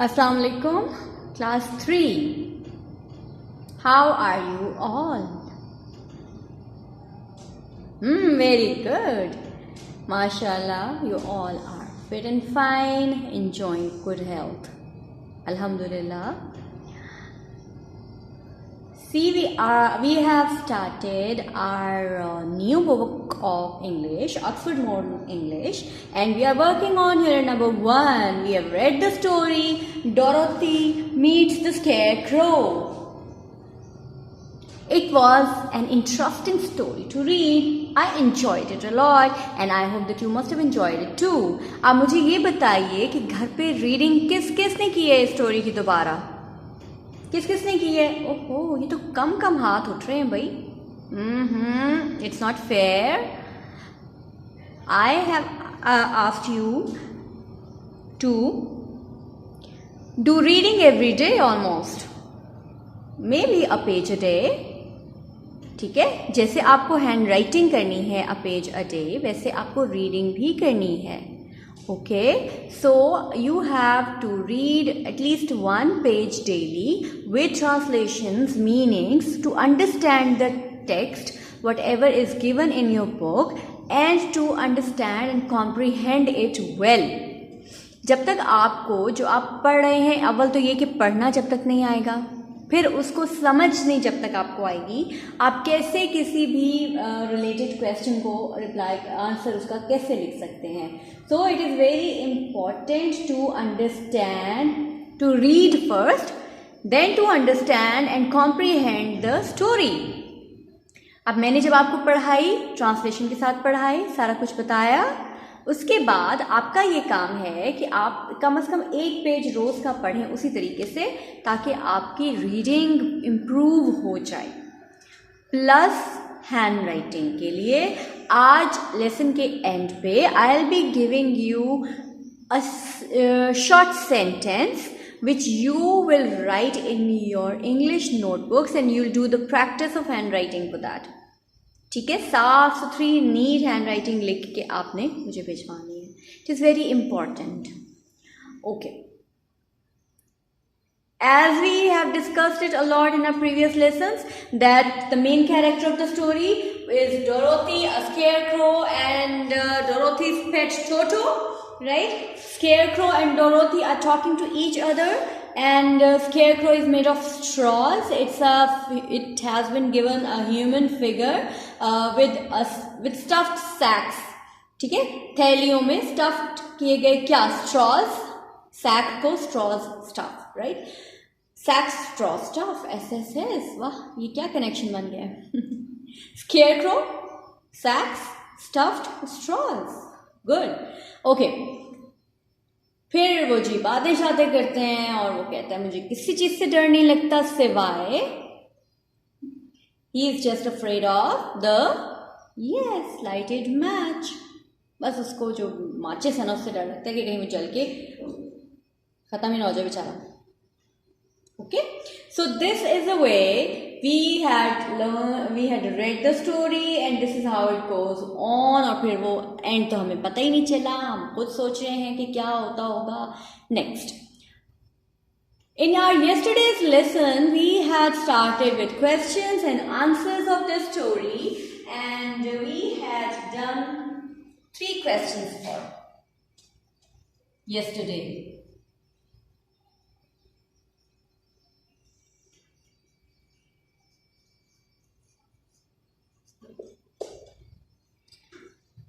Assalamu alaikum, class 3. How are you all? Very good. MashaAllah, you all are fit and fine, enjoying good health. Alhamdulillah. See, we have started our new book of English, Oxford Modern English, and we are working on here number 1. We have read the story, Dorothy Meets the Scarecrow. It was an interesting story to read. I enjoyed it a lot and I hope that you must have enjoyed it too. अब मुझे ये बताइए कि घर पे reading किस किसने की है इस स्टोरी की दोबारा? किस किसने की है? ओहो, ये तो कम हाथ उठ रहे हैं भाई. It's not fair. I have asked you to do reading every day almost. Maybe a page a day. ठीक है, जैसे आपको हैंड राइटिंग करनी है अ पेज अ डे, वैसे आपको रीडिंग भी करनी है. Okay, so you have to read at least 1 page daily with translations, meanings, to understand the text whatever is given in your book and to understand and comprehend it well. जब तक आपको जो आप पढ़ रहे हैं, अव्वल तो ये कि पढ़ना जब तक नहीं आएगा, फिर उसको समझ नहीं जब तक आपको आएगी, आप कैसे किसी भी रिलेटेड क्वेश्चन को रिप्लाई आंसर उसका कैसे लिख सकते हैं. So it is very important to understand, to read first, then to understand and comprehend the story. अब मैंने जब आपको पढ़ाई, ट्रांसलेशन के साथ पढ़ाई, सारा कुछ बताया, उसके बाद आपका ये काम है कि आप कम से कम 1 पेज रोज़ का पढ़ें उसी तरीके से, ताकि आपकी रीडिंग इम्प्रूव हो जाए. प्लस हैंड राइटिंग के लिए आज लेसन के एंड पे I will be giving you a short sentence which you will write in your English notebooks and you'll do the practice of handwriting for that. ठीक है, साफ सुथरी नीट हैंड राइटिंग लिख के आपने मुझे भिजवानी है. It is very important. Okay, as we have discussed it a lot in our previous lessons, that the main character of the story is Dorothy, a scarecrow, and Dorothy's pet Toto, right? Scarecrow and Dorothy are talking to each other, and Scarecrow is made of straws. It has been given a human figure with stuffed sacks. ठीक है, थैलियों में stuffed किए गए क्या? straws. sack को straws stuff, right? sack straw stuff, SSS. वाह, ये क्या कनेक्शन बन गया है. Scarecrow, sacks, stuffed straws. Good. Okay. फिर वो जी बातें शातें करते हैं और वो कहता है मुझे किसी चीज से डर नहीं लगता सिवाय, he is just afraid of the lighted match. बस उसको जो माचिस है ना उससे डर लगता है कि कहीं वो जल के खत्म ही ना हो जाए बेचारा. Okay, so this is the way we had read the story and this is how it goes on. और फिर वो एंड तो हमें पता ही नहीं चला, हम खुद सोच रहे हैं कि क्या होता होगा next. In our yesterday's lesson we had started with questions and answers of the story and we had done 3 questions for yesterday.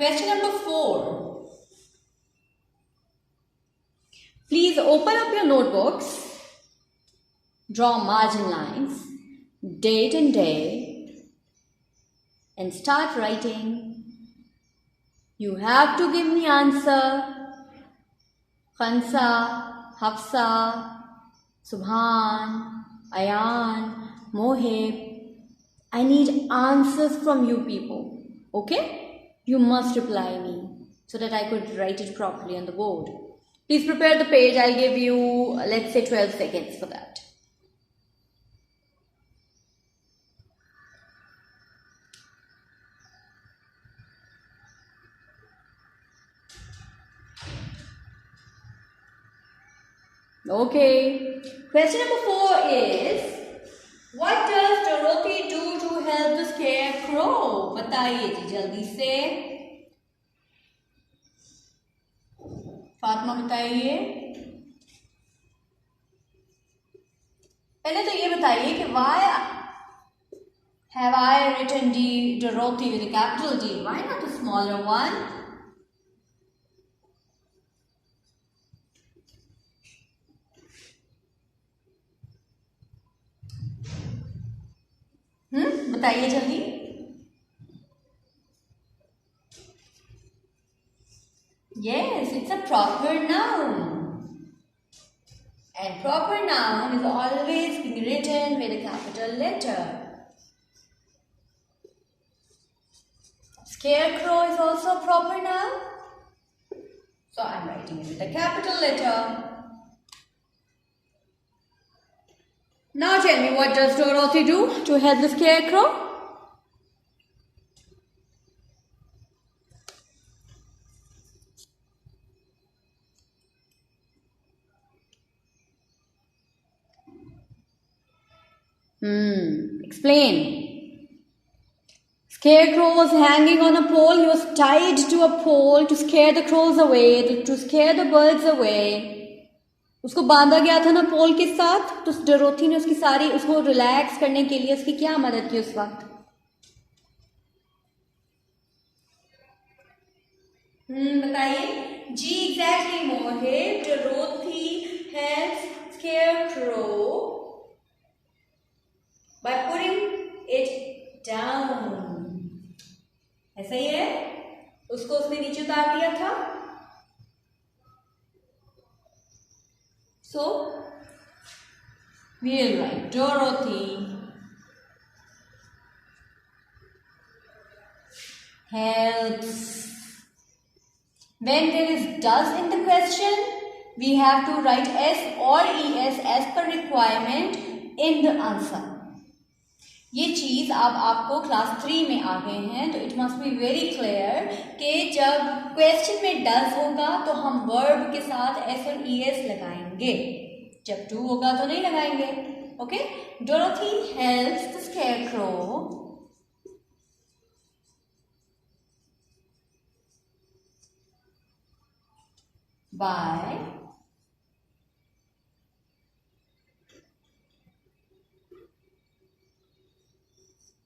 Question number 4. Please open up your notebooks, draw margin lines, date and day, and start writing. You have to give me answer. Khansa, Hafsa, Subhan, Ayan, Mohib. I need answers from you people. Okay? You must reply me so that I could write it properly on the board. Please prepare the page. I'll give you, let's say, 12 seconds for that. Okay. Question number 4 is, what does Dorothy do to help the scarecrow? बताइए जी जल्दी से. फातिमा बताइए. पहले तो ये बताइए कि why have I written Dorothy with a capital D? Why not a smaller one? बताइए जल्दी. Yes, it's a proper noun. And proper noun is always being written with a capital letter. Scarecrow is also a proper noun. So I'm writing it with a capital letter. Now tell me, what does Dorothy do to help the scarecrow? Explain. Scarecrow was hanging on a pole. He was tied to a pole to scare the crows away, to scare the birds away. उसको बांधा गया था ना पोल के साथ. तो Dorothy ने उसकी सारी उसको रिलैक्स करने के लिए उसकी क्या मदद की उस वक्त? बताइए जी. Exactly Mohit. Dorothy helps scarecrow by putting it down. ऐसा ही है. उसको उसने नीचे उतार दिया था. So we'll write Dorothy helps. When there is does in the question, we have to write S or ES as per requirement in the answer. ये चीज अब आपको क्लास 3 में आ गए हैं, तो it must be very clear कि जब क्वेश्चन में डज होगा तो हम वर्ब के साथ एस और ईएस लगाएंगे. जब टू होगा तो नहीं लगाएंगे. Okay. Dorothy helps the scarecrow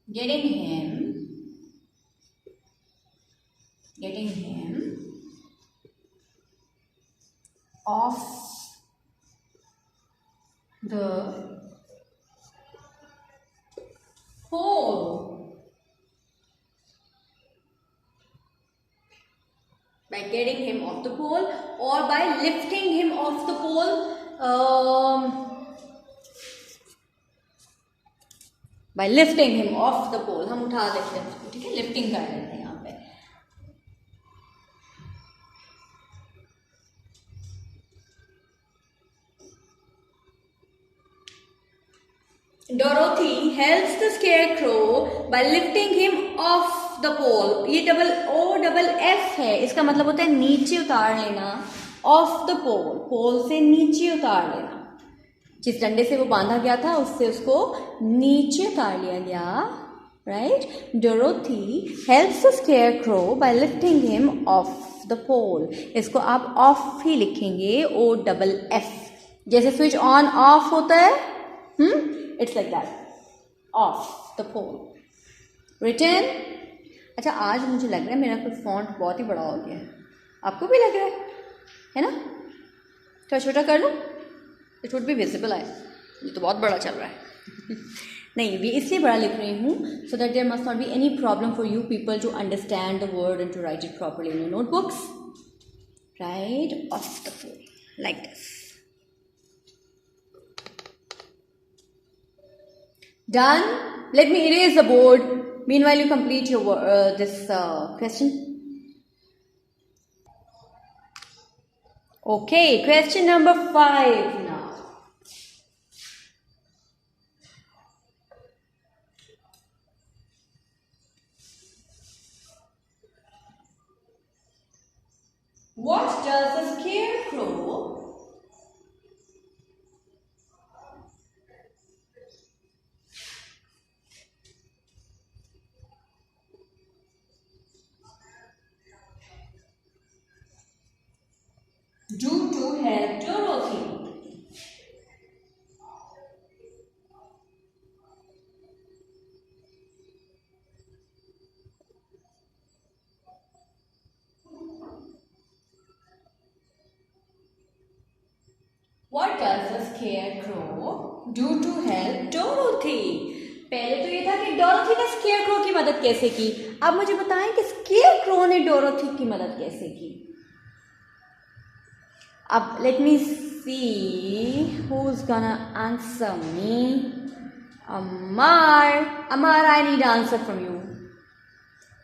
by getting him off the pole. By getting him off the pole or by lifting him off the pole. By lifting him off the pole. हम उठा देते हैं उसको. ठीक है. लिफ्टिंग कर देते हैं यहाँ पे. Dorothy helps the scarecrow by lifting him off the pole. ये डबल F है. इसका मतलब होता है नीचे उतार लेना. Off the pole. पोल से नीचे उतार लेना. जिस डंडे से वो बांधा गया था उससे उसको नीचे उतार लिया गया. Right. Dorothy helps the scarecrow by lifting him off the pole. इसको आप ऑफ ही लिखेंगे. OFF. जैसे स्विच ऑन ऑफ होता है. It's like that. Of the pole. Written. अच्छा, आज मुझे लग रहा है मेरा कोई फॉन्ट बहुत ही बड़ा हो गया है. आपको भी लग रहा है ना? थोड़ा छोटा कर लो. It would be visible. ये तो बहुत बड़ा चल रहा है. नहीं, ये इसलिए बड़ा लिख रही हूँ so that there must not be any problem for you people to understand the word and to write it properly in your notebooks. Right. Of the pole like this. Done. Let me erase the board. Meanwhile, you complete your this question. Okay, question number 5 now. What does the scarecrow What does the scarecrow do to help Dorothy? पहले तो ये था कि Dorothy ने scarecrow की मदद कैसे की. अब मुझे बताएं कि स्केयरक्रो ने डोरोथी की मदद कैसे की. अब let me C who's gonna answer me. Amar, I need answer from you.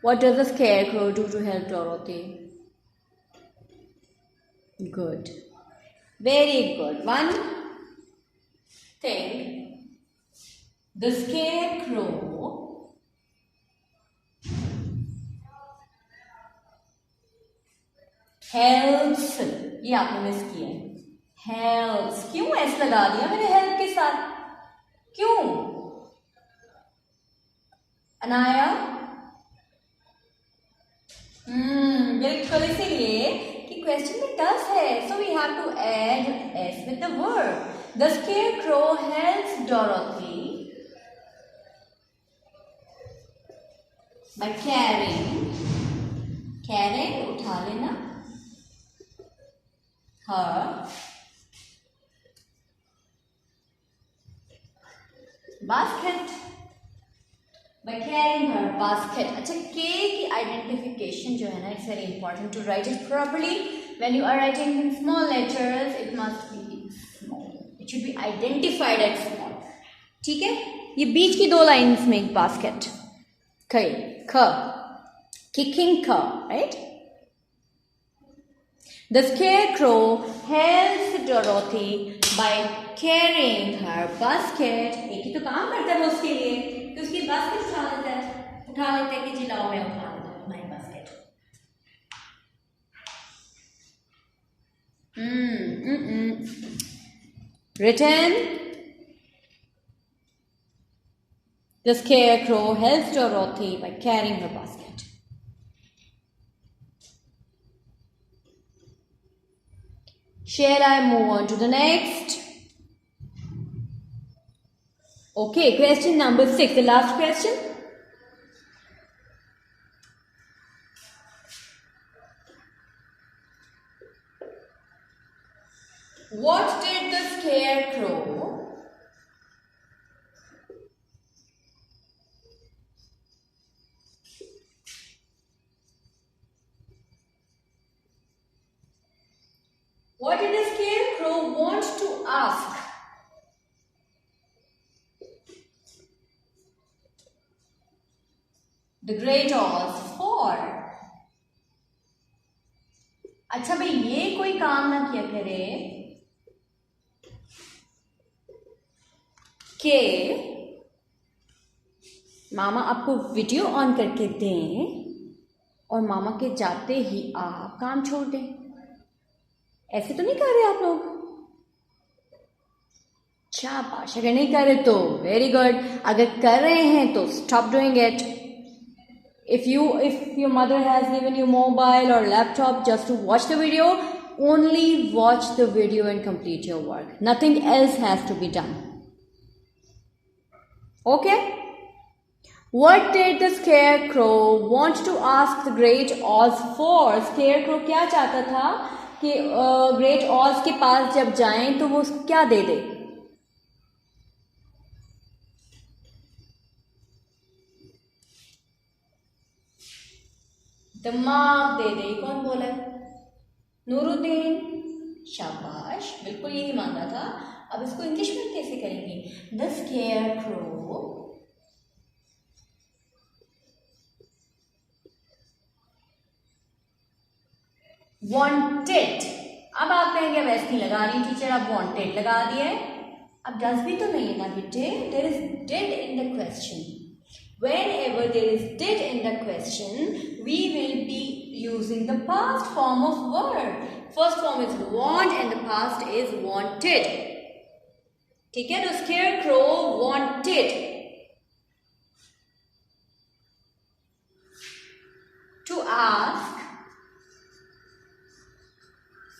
What does the scarecrow do to help Dorothy? Good. Very good. One thing, the scarecrow helps. ये आपने miss किया है. Helps. क्यों S लगा दिया मैंने help के साथ? क्यों? अनाया? बिल्कुल इसीलिए कि क्वेश्चन में does है, so we have to add s with the verb. The scarecrow helps Dorothy by carrying उठा लेना her basket. By carrying her basket. अच्छा, K की identification जो है ना, it's very important to write it properly. When you are writing in small letters, it must be small. It should be identified as small. ठीक है? ये बीच की दो लाइन्स में basket. ख, kicking ख, right? The scarecrow helps Dorothy by carrying her basket. एक ही तो काम करता है वो उसके लिए, तो उसकी बास्केट उठा लेते हैं कि जी लाओ मैं उठा लेता हूँ माई basket. Written. The scarecrow helps Dorothy by carrying her basket. Shall I move on to the next? Okay, question number 6, the last question. What did the scarecrow want to ask the great Oz for? अच्छा भाई, ये कोई काम ना किया करे कि मामा आपको वीडियो ऑन करके दें और मामा के जाते ही आप काम छोड़ दें. ऐसे तो नहीं कर रहे आप लोग. शाबाश. अगर नहीं कर रहे तो वेरी गुड. अगर कर रहे हैं तो stop doing it. If your mother has given you mobile or laptop just to watch the video, only watch the video and complete your work. Nothing else has to be done. Okay? What did the scarecrow want to ask the great Oz for? Scarecrow क्या चाहता था कि great Oz के पास जब जाएं तो वो उसको क्या दे दे? दिमाग दे दे. कौन बोला है? नूरुद्दीन. शाबाश, बिल्कुल यही मांगा था. अब इसको इंग्लिश में कैसे करेंगे? The scarecrow wanted. अब आप कहेंगे अब ऐसे नहीं लगा रही टीचर, अब वांटेड लगा दिया है. अब डज भी तो नहीं है ना बेटे. There is did in the question. Whenever there is did in the question, we will be using the past form of verb. First form is want and the past is wanted. ठीक है? The scarecrow wanted to ask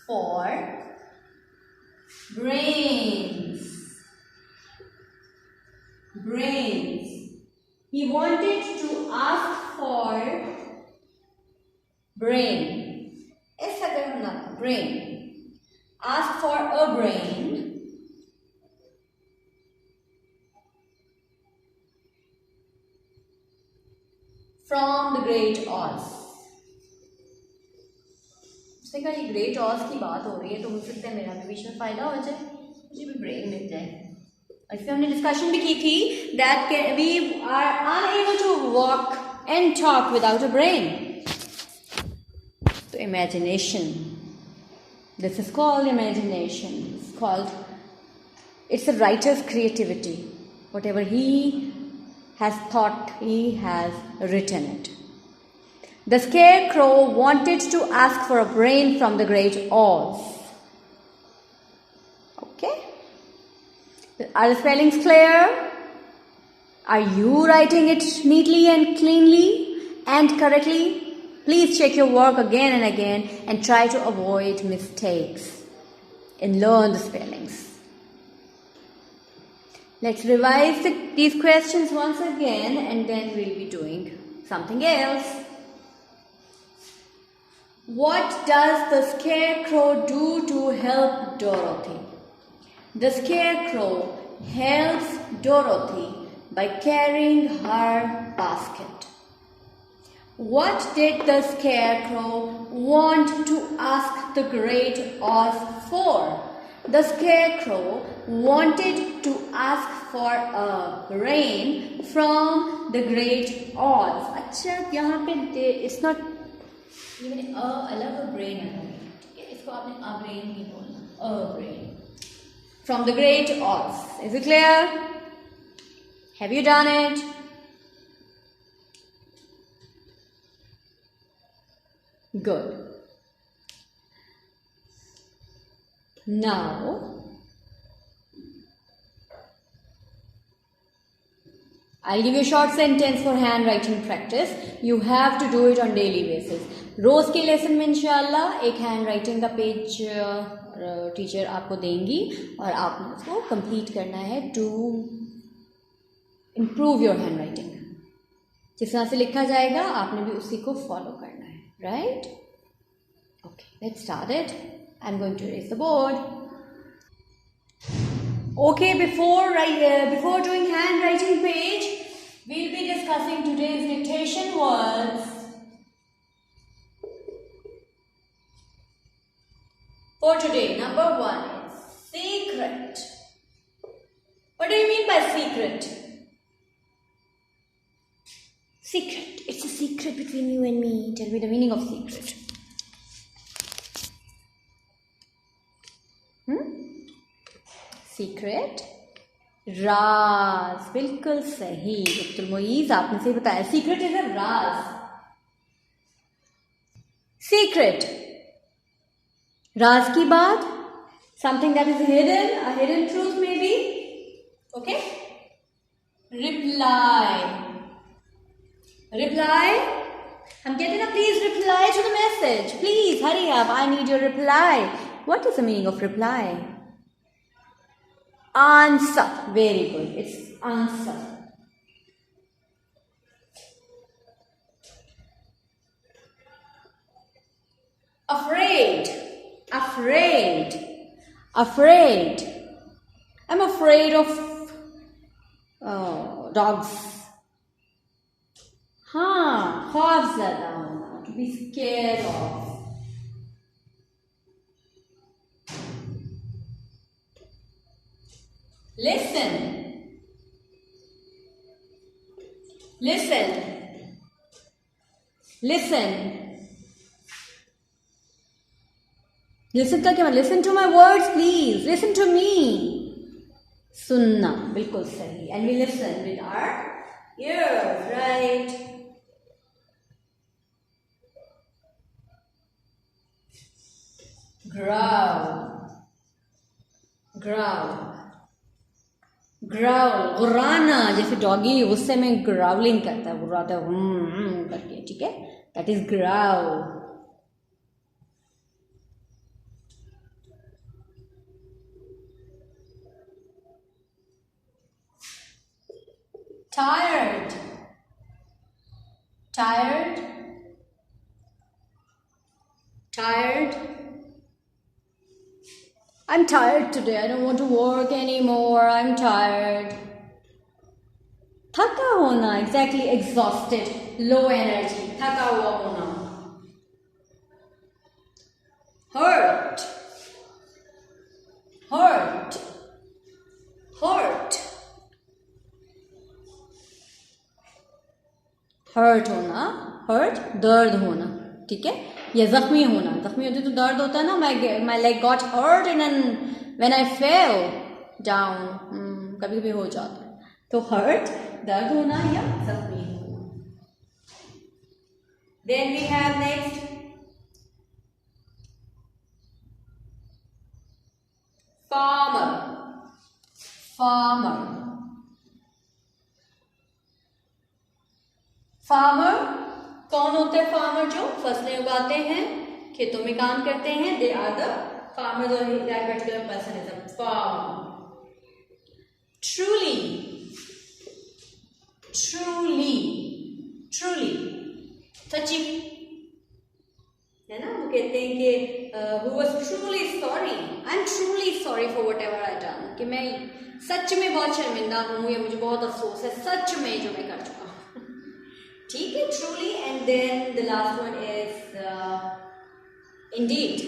for brains. Brains. He wanted to ask for brain. ऐसा करना brain. Ask for a brain from the great Oz. उसने कहा ये great ऑज की बात हो रही है तो हो सकता है मेरा भी बीच में फायदा हो जाए, मुझे भी ब्रेन मिल जाए। इसमें हमने डिस्कशन भी की थी that we are unable to walk and talk without a brain. तो imagination, this is called imagination, it's called, it's a writer's creativity. Whatever he has thought, he has written it. The Scarecrow wanted to ask for a brain from the great Oz. Okay? Are the spellings clear? Are you writing it neatly and cleanly and correctly? Please check your work again and again and try to avoid mistakes and learn the spellings. Let's revise these questions once again and then we'll be doing something else. What does the Scarecrow do to help Dorothy? The Scarecrow helps Dorothy by carrying her basket. What did the Scarecrow want to ask the Great Oz for? The Scarecrow wanted to ask for a brain from the Great Oz. अच्छा, यहाँ पे it's not, ये मैंने अलग brain अलग, ठीक है, इसको आपने a brain नहीं बोलना, a brain from the Great Oz. Is it clear? Have you done it? Good. Now, I'll give you a short sentence for handwriting practice. You have to do it on daily basis. रोज के lesson में इंशाल्लाह एक handwriting का page teacher आपको देंगी और आपने उसको कंप्लीट करना है टू इम्प्रूव योर हैंडराइटिंग। जिस तरह से लिखा जाएगा आपने भी उसी को फॉलो करना है, right? Okay, let's start it. I'm going to erase the board. Okay, before doing handwriting page, we'll be discussing today's dictation words. For today, number 1 is secret. What do you mean by secret? Secret. It's a secret between you and me. Tell me the meaning of secret. Secret, राज. बिल्कुल सही अब्दुल मोईज, आपने सही बताया. Secret is a राज. Secret, राज की बात, something that is hidden, a hidden truth may be. Okay. Reply, reply हम कहते हैं ना, please reply to the message, please hurry up, I need your reply. What is the meaning of reply? Answer. Very good. It's answer. Afraid. Afraid. Afraid. I'm afraid of dogs. खौफज़दा होना. To be scared of. Listen. Listen. Listen. Listen का क्या? Listen to my words, please. Listen to me. सुनना, बिल्कुल सही. And we listen with our ears, right? Growl. Growl. Growl, गुर्राना. जैसे doggy गुस्से में ग्राउलिंग करता है, गुर्राता है करके, ठीक है, that is growl. Tired. Tired. Tired. I'm tired today. I don't want to work anymore. I'm tired. थका होना, एग्जैक्टली, एग्जॉस्टेड, लो एनर्जी, थका हुआ होना. हर्ट, हर्ट, हर्ट, हर्ट होना, हर्ट दर्द होना, ठीक है. या जख्मी होना, जख्मी होते तो दर्द होता है ना. My leg got hurt in when I fell down, कभी कभी हो जाता है. तो हर्ट दर्द होना या जख्मी होना. Then we have next farmer, farmer, farmer कौन होते हैं? फार्मर जो फसलें उगाते हैं, खेतों में काम करते हैं. They are the farmer, that particular person is a farmer. Truly, truly, truly, सच्ची है ना. वो कहते हैं कि who was truly sorry, I'm truly sorry for whatever I done, कि मैं सच में बहुत शर्मिंदा हूँ या मुझे बहुत अफसोस है सच में जो मैं कर चुका हूँ. ठीक है, truly. And then the last one is indeed.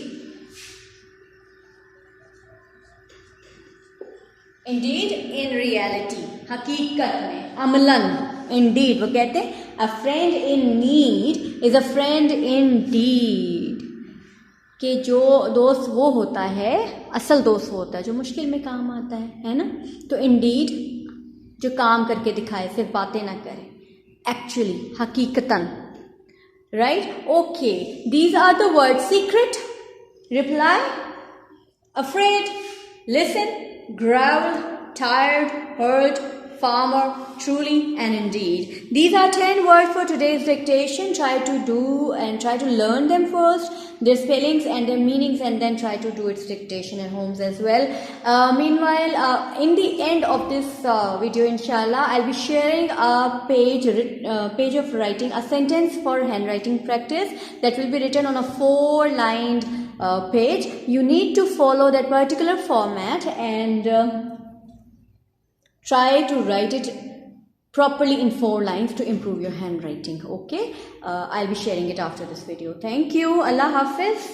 Indeed, in reality, हकीकत में, अमलन. Indeed, वो कहते हैं a friend in need is a friend indeed, कि जो दोस्त वो होता है, असल दोस्त वो होता है जो मुश्किल में काम आता है ना. तो indeed जो काम करके दिखाए, सिर्फ बातें ना करे, actually, हकीकतन. Right? Okay, these are the words: secret, reply, afraid, listen, growled, tired, hurt, farmer, truly, and indeed. These are 10 words for today's dictation. Try to do and try to learn them first, their spellings and their meanings, and then try to do its dictation at homes as well. Meanwhile, in the end of this video, inshallah, I'll be sharing a page of writing, a sentence for handwriting practice that will be written on a 4-lined page. You need to follow that particular format and try to write it properly in 4 lines to improve your handwriting. Okay, I'll be sharing it after this video. Thank you. Allah Hafiz.